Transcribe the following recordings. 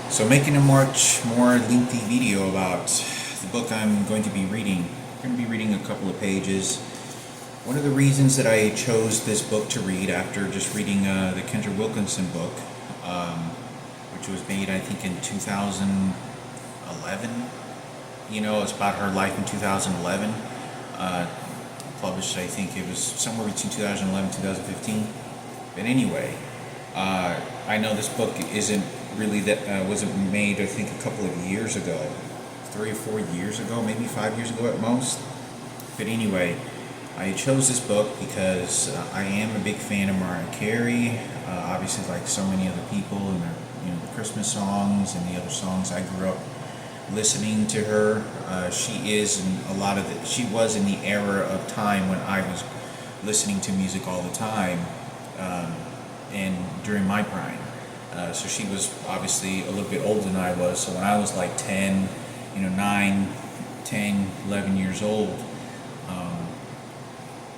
So making a much more lengthy video about the book I'm going to be reading. I'm going to be reading a couple of pages. One of the reasons that I chose this book to read after just reading the Kendra Wilkinson book, which was made I think in 2011. It's about her life in 2011. Published, I think it was somewhere between 2011 and 2015. But anyway, I know this book isn't really that wasn't made. I think a couple of years ago, 3 or 4 years ago, maybe 5 years ago at most. But anyway, I chose this book because I am a big fan of Mariah Carey. Obviously, like so many other people, and the Christmas songs and the other songs I grew up listening to her. She is in a lot of the. She was in the era of time when I was listening to music all the time, and during my prime. So she was obviously a little bit older than I was. So when I was like 10, 9, 10, 11 years old,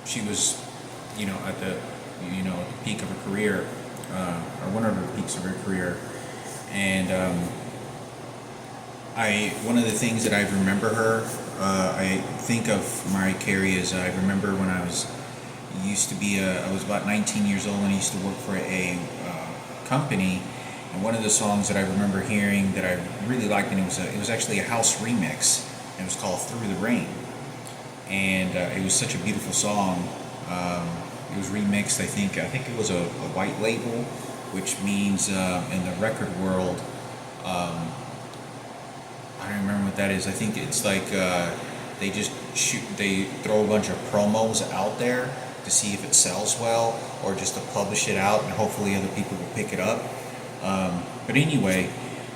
she was, at the, peak of her career, or one of the peaks of her career. And one of the things that I remember her, I think of Mariah Carey as I remember when I was about 19 years old, and I used to work for a company. And one of the songs that I remember hearing that I really liked, and it was actually a house remix. And it was called "Through the Rain," and it was such a beautiful song. It was remixed. I think it was a white label, which means in the record world. I don't remember what that is. I think it's like they throw a bunch of promos out there to see if it sells well, or just to publish it out and hopefully other people will pick it up. But anyway,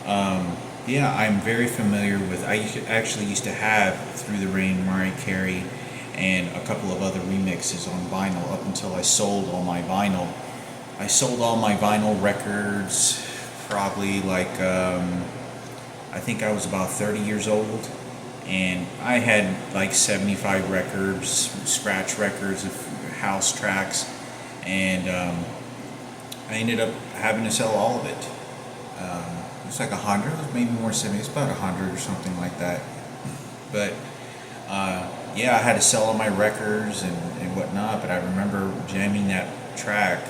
yeah, I'm very familiar with. Actually used to have "Through the Rain," Mariah Carey, and a couple of other remixes on vinyl up until I sold all my vinyl. I sold all my vinyl records probably like I think I was about 30 years old, and I had like 75 records, scratch records of house tracks, and I ended up having to sell all of it. It's like 100, maybe more 70. It's about 100 or something like that. But yeah, I had to sell all my records and whatnot. But I remember jamming that track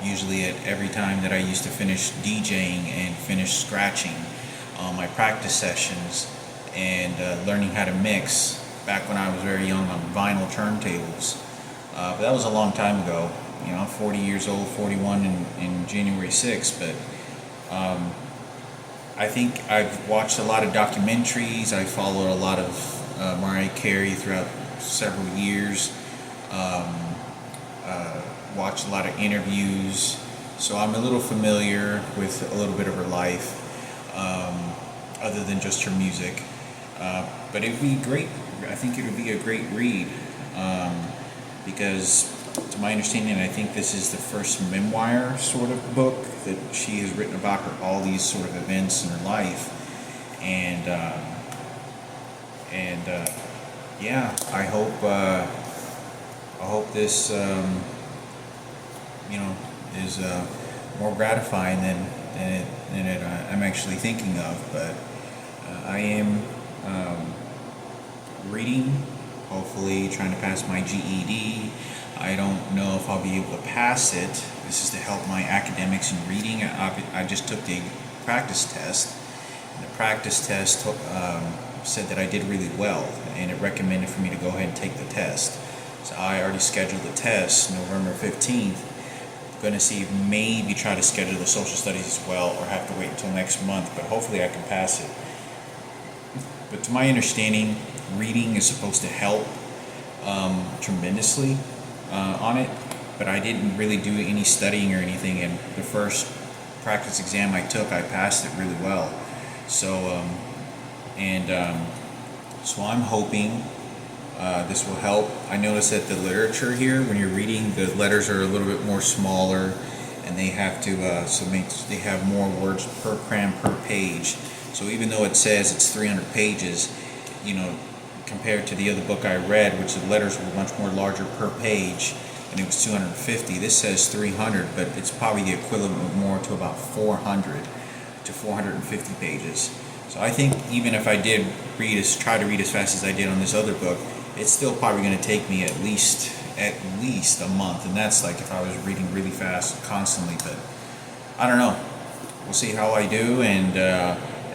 usually at every time that I used to finish DJing and finish scratching on my practice sessions, and learning how to mix back when I was very young on vinyl turntables. But that was a long time ago. I'm 40 years old, 41 in January 6th. But I think I've watched a lot of documentaries. I followed a lot of Mariah Carey throughout several years. Watched a lot of interviews. So I'm a little familiar with a little bit of her life, other than just her music. But it would be great. I think it would be a great read, because to my understanding, I think this is the first memoir sort of book that she has written about all these sort of events in her life, and yeah, I hope this is more gratifying than I'm actually thinking of. But I am reading, hopefully trying to pass my GED. I don't know if I'll be able to pass it. This is to help my academics in reading. I just took the practice test, and the practice test said that I did really well, and it recommended for me to go ahead and take the test. So I already scheduled the test November 15th. Going to see if maybe try to schedule the social studies as well, or have to wait until next month, but hopefully I can pass it. But to my understanding, reading is supposed to help tremendously on it, but I didn't really do any studying or anything, and the first practice exam I took, I passed it really well. So so I'm hoping this will help. I noticed that the literature here, when you're reading, the letters are a little bit more smaller, and they have to they have more words per cram per page. So even though it says it's 300 pages, compared to the other book I read, which the letters were much more larger per page, and it was 250. This says 300, but it's probably the equivalent more to about 400 to 450 pages. So I think even if I did try to read as fast as I did on this other book, it's still probably going to take me at least a month, and that's like if I was reading really fast constantly. But I don't know. We'll see how I do, and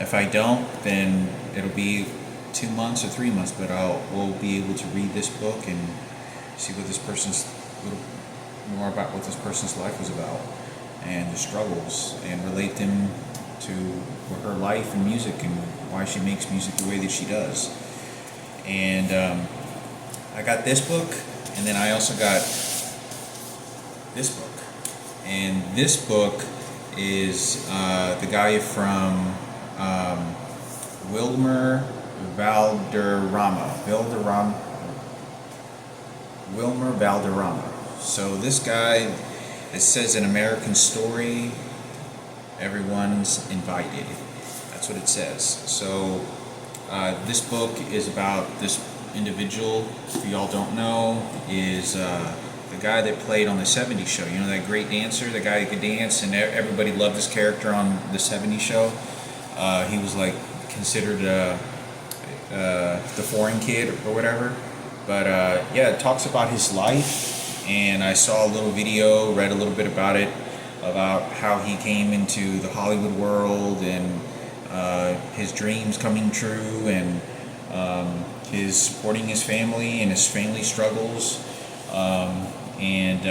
if I don't, then it'll be 2 months or 3 months. But we'll be able to read this book and see what a little more about what this person's life was about and the struggles, and relate them to her life and music and why she makes music the way that she does. And I got this book, and then I also got this book. And this book is the guy from Wilmer Valderrama. So this guy, it says An American Story, Everyone's Invited. That's what it says. So this book is about this individual, if y'all don't know, is the guy that played on the 70s show. You know, that great dancer, the guy who could dance, and everybody loved his character on the 70s show. He was like considered the foreign kid or whatever. But yeah, it talks about his life, and I saw a little video, read a little bit about it, about how he came into the Hollywood world, and his dreams coming true, and his supporting his family and his family struggles, and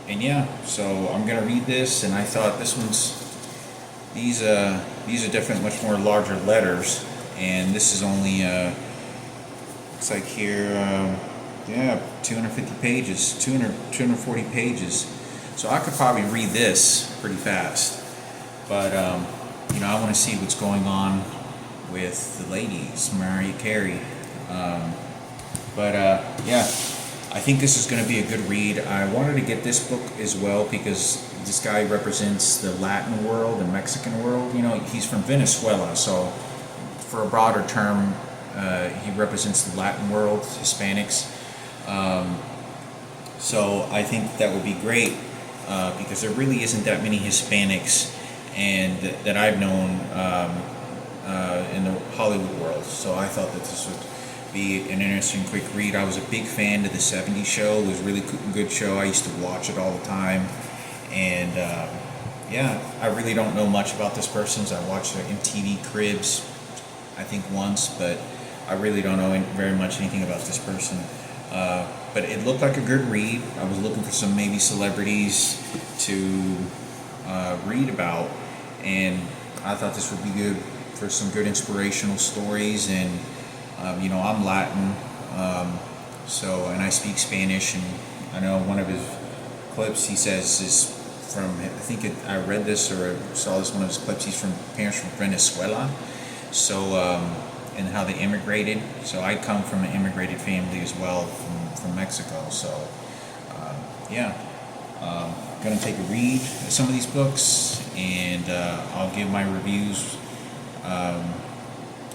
yeah. So I'm gonna read this, and I thought these are definitely much more larger letters, and this is only looks like here 250 pages, 240 pages. So I could probably read this pretty fast, but I want to see what's going on with the ladies, Mariah Carey. Yeah, I think this is going to be a good read. I wanted to get this book as well because this guy represents the Latin world and Mexican world. You know, he's from Venezuela, so for a broader term, he represents the Latin world, Hispanics. So I think that would be great because there really isn't that many Hispanics and that I've known in the Hollywood world. So I thought that this would be an interesting quick read. I was a big fan of the 70s show. It was a really good show. I used to watch it all the time. And yeah, I really don't know much about this person. I watched MTV Cribs, I think once, but I really don't know very much anything about this person. But it looked like a good read. I was looking for some maybe celebrities to read about, and I thought this would be good for some good inspirational stories. And I'm Latin, and I speak Spanish, and I know one of his clips he says is from, I read this or I saw this one of his clips, he's from parents from Venezuela, so and how they immigrated. So I come from an immigrated family as well from Mexico. So gonna take a read of some of these books, and I'll give my reviews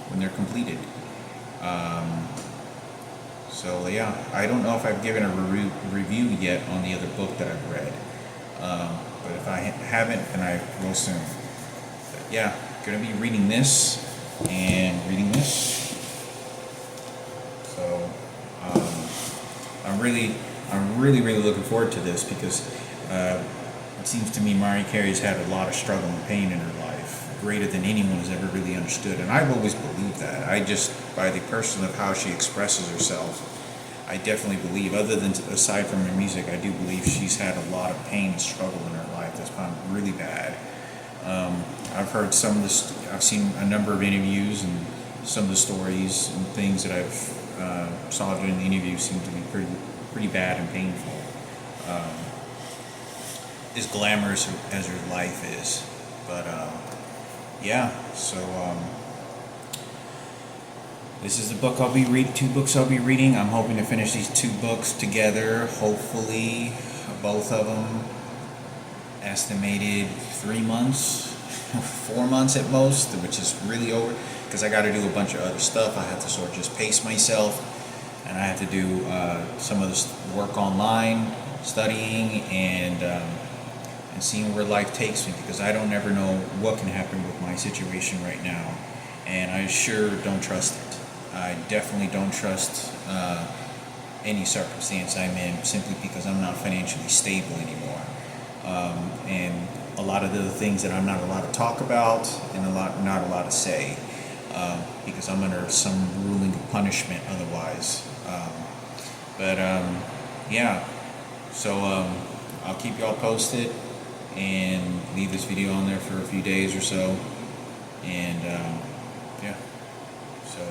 when they're completed. I don't know if I've given a review yet on the other book that I've read, but if I haven't, then I will soon. But yeah, gonna be reading this and reading this. So I'm really looking forward to this because it seems to me Mariah Carey's had a lot of struggle and pain in her life, greater than anyone has ever really understood. And I've always believed that. I just, by the person of how she expresses herself, I definitely believe, aside from her music, I do believe she's had a lot of pain and struggle in her life that's found really bad. I've heard I've seen a number of interviews, and some of the stories and things that I've saw during the interview seem to be pretty bad and painful. As glamorous as her life is, but this is the book I'll be reading. 2 books I'll be reading. I'm hoping to finish these 2 books together. Hopefully, both of them estimated 3 months, 4 months at most, which is really over because I got to do a bunch of other stuff. I have to sort of just pace myself, and I have to do some of this work online, studying, and and seeing where life takes me, because I don't ever know what can happen with my situation right now, and I sure don't trust it. I definitely don't trust any circumstance I'm in, simply because I'm not financially stable anymore. And a lot of the things that I'm not allowed to talk about and not allowed to say, because I'm under some ruling of punishment otherwise. Yeah, so I'll keep y'all posted and leave this video on there for a few days or so. And yeah, so